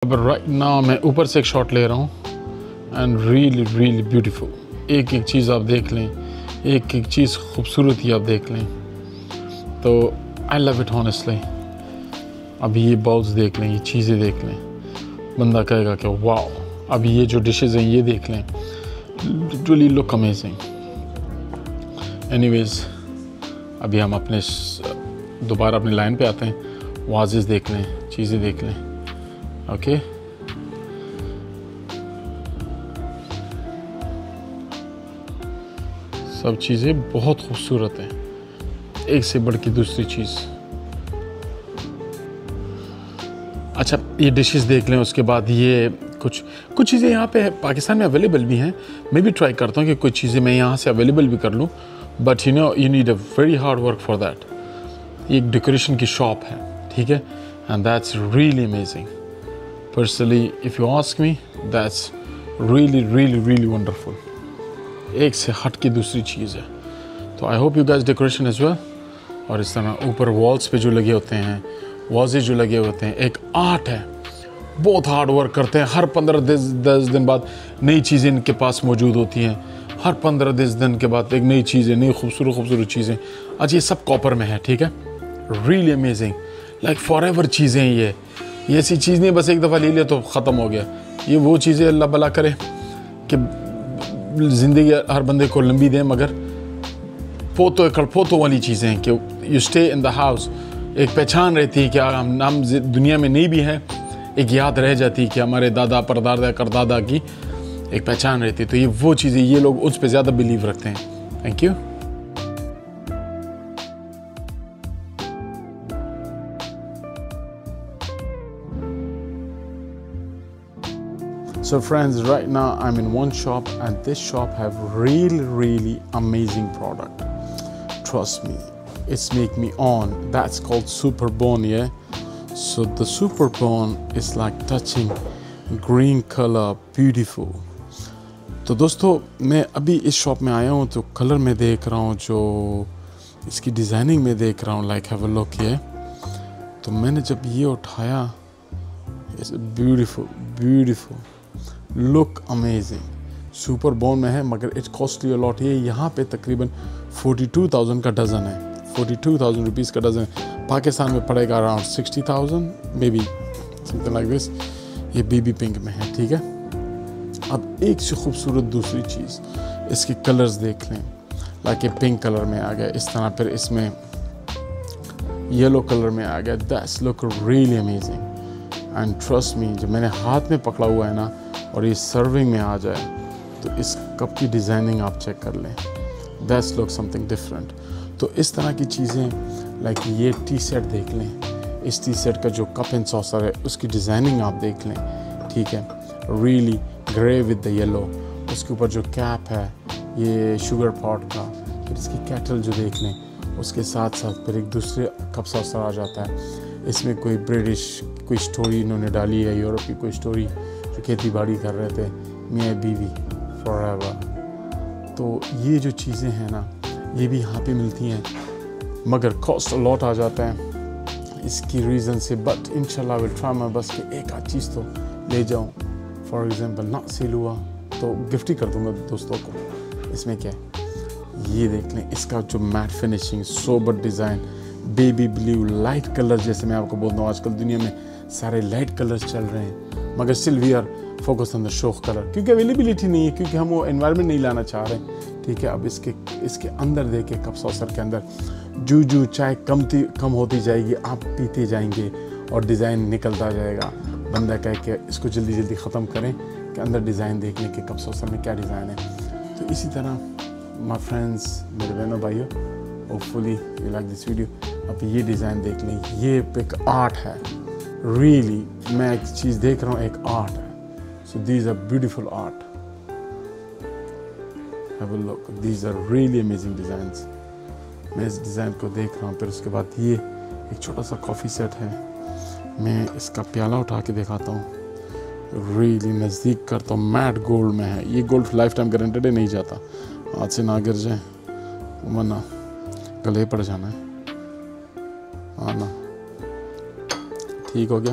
अब right now मैं ऊपर से एक शॉट ले रहा हूँ एंड रियली ब्यूटीफुल। एक एक चीज़ आप देख लें, एक एक चीज़ खूबसूरती आप देख लें, तो आई लव इट हॉनेस्टली। अभी ये बाउल्स देख लें, ये चीज़ें देख लें, बंदा कहेगा कि वाओ। अभी ये जो डिशेज़ हैं ये देख लें, लिटरली लुक अमेजिंग। एनीवेज, अभी हम अपने दोबारा अपनी लाइन पे आते हैं। वाजेस देख लें, चीज़ें देख लें। ओके सब चीज़ें बहुत खूबसूरत हैं, एक से बढ़ के दूसरी चीज़। अच्छा, ये डिशेस देख लें, उसके बाद ये कुछ चीज़ें यहाँ पे पाकिस्तान में अवेलेबल भी हैं। मैं भी ट्राई करता हूँ कि कुछ चीज़ें मैं यहाँ से अवेलेबल भी कर लूँ, but you need a very hard work for that. ये एक डेकोरेशन की शॉप है, ठीक है, and that's really amazing. Personally if you ask me, that's really wonderful. एक से हट के दूसरी चीज़ है। तो I hope you guys decoration as well. और इस तरह ऊपर वॉल्स पे जो लगे होते हैं, वाजेस जो लगे होते हैं, एक आर्ट है। बहुत हार्ड वर्क करते हैं। हर 15-10 दिन बाद नई चीज़ें इनके पास मौजूद होती हैं। हर 15-10 दिन के बाद एक नई चीज़ें, नई खूबसूरत चीज़ें। अच्छा, ये सब कॉपर में है, ठीक है, really amazing, like for ever चीज़ें। ये ऐसी चीज़ नहीं बस एक दफ़ा ले लिया तो ख़त्म हो गया। ये वो चीज़ें अल्लाह भला करे कि ज़िंदगी हर बंदे को लंबी दें, मगर पोतो वाली चीज़ें हैं कि you stay in the house. एक पहचान रहती है कि हम दुनिया में नहीं भी हैं, एक याद रह जाती है कि हमारे दादा परदादा करदादा की एक पहचान रहती है। तो ये वो चीज़ें, ये लोग उस पर ज़्यादा बिलीव रखते हैं। Thank you. So friends, right now I'm in one shop and this shop have really amazing product. Trust me, it's make me on. That's called Super Bone, yeah? So the Super Bone is like touching green color, beautiful. तो दोस्तों, मैं अभी इस shop में आया हूँ तो colour में देख रहा हूँ, जो इसकी डिज़ाइनिंग में देख रहा हूँ, लाइक हैव अ लुक ये। तो मैंने जब ये उठाया, it's beautiful, look amazing. Super bone में है, मगर इट्स कॉस्टली अलॉट। ये यहाँ पे तकरीबन 42,000 का डज़न है, 42,000 रुपीज़ का डज़न। पाकिस्तान में पड़ेगा around 60,000 may be, something like this. ये बेबी पिंक में है, ठीक है। अब एक से खूबसूरत दूसरी चीज़, इसके कलर्स देख लें, लाइक ये पिंक कलर में आ गया, इस तरह फिर इसमें येलो कलर में आ गया। That's look really amazing and trust me, जब मैंने हाथ में पकड़ा हुआ है ना और ये सर्विंग में आ जाए, तो इस कप की डिज़ाइनिंग आप चेक कर लें। That's look something different. तो इस तरह की चीज़ें, लाइक ये टी सेट देख लें, इस टी सेट का जो कप एंड सॉसर है उसकी डिज़ाइनिंग आप देख लें, ठीक है, really grey with the yellow. उसके ऊपर जो कैप है ये शुगर पॉट का, फिर इसकी कैटल जो देख लें, उसके साथ साथ फिर एक दूसरे कप सॉसर आ जाता है। इसमें कोई ब्रिटिश कोई स्टोरी इन्होंने डाली है, यूरोप की कोई स्टोरी, जो खेती बाड़ी कर रहे थे, मियाँ बीवी फॉरएवर। तो ये जो चीज़ें हैं ना, ये भी यहाँ पे मिलती हैं, मगर कॉस्ट अलॉट आ जाता है इसकी रीज़न से। बट इंशाल्लाह विल ट्राई माय बेस्ट कि एक आध चीज़ तो ले जाऊँ। फॉर एग्जांपल ना सेल हुआ तो गिफ्ट ही कर दूँगा दोस्तों को। इसमें क्या है, ये देख लें, इसका जो mat finishing, sober design, baby blue, light colour. जैसे मैं आपको बोलता हूँ, आजकल दुनिया में सारे लाइट कलर्स चल रहे हैं, मगर still we are focus on the shock colour, क्योंकि अवेलेबिलिटी नहीं है, क्योंकि हम वो एनवायरनमेंट नहीं लाना चाह रहे हैं, ठीक है। अब इसके अंदर देखे, कप सॉसर के अंदर जू चाय कम होती जाएगी, आप पीते जाएंगे और डिज़ाइन निकलता जाएगा। बंदा कह के इसको जल्दी ख़त्म करें कि अंदर डिज़ाइन देखने के कप सॉसर में क्या डिज़ाइन है। तो इसी तरह माय फ्रेंड्स, मेरे बहनों भाइयों, hopefully you like this video. अब ये डिज़ाइन देख लें, ये एक आर्ट है, रियली। मैं एक चीज़ देख रहा हूँ, एक आर्ट है। So these are beautiful art, have a look, these are really amazing designs. मैं इस डिज़ाइन को देख रहा हूँ। फिर उसके बाद ये एक छोटा सा कॉफ़ी सेट है, मैं इसका प्याला उठा के दिखाता हूँ, रियली नज़दीक करता हूँ। मैट गोल्ड में है ये, गोल्ड लाइफ टाइम गारंटेड नहीं जाता, हाथ से ना गिर जाए वरना गले पड़ जाना है। हाँ ना, ठीक हो गया।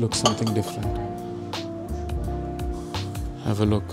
look something different. have a look.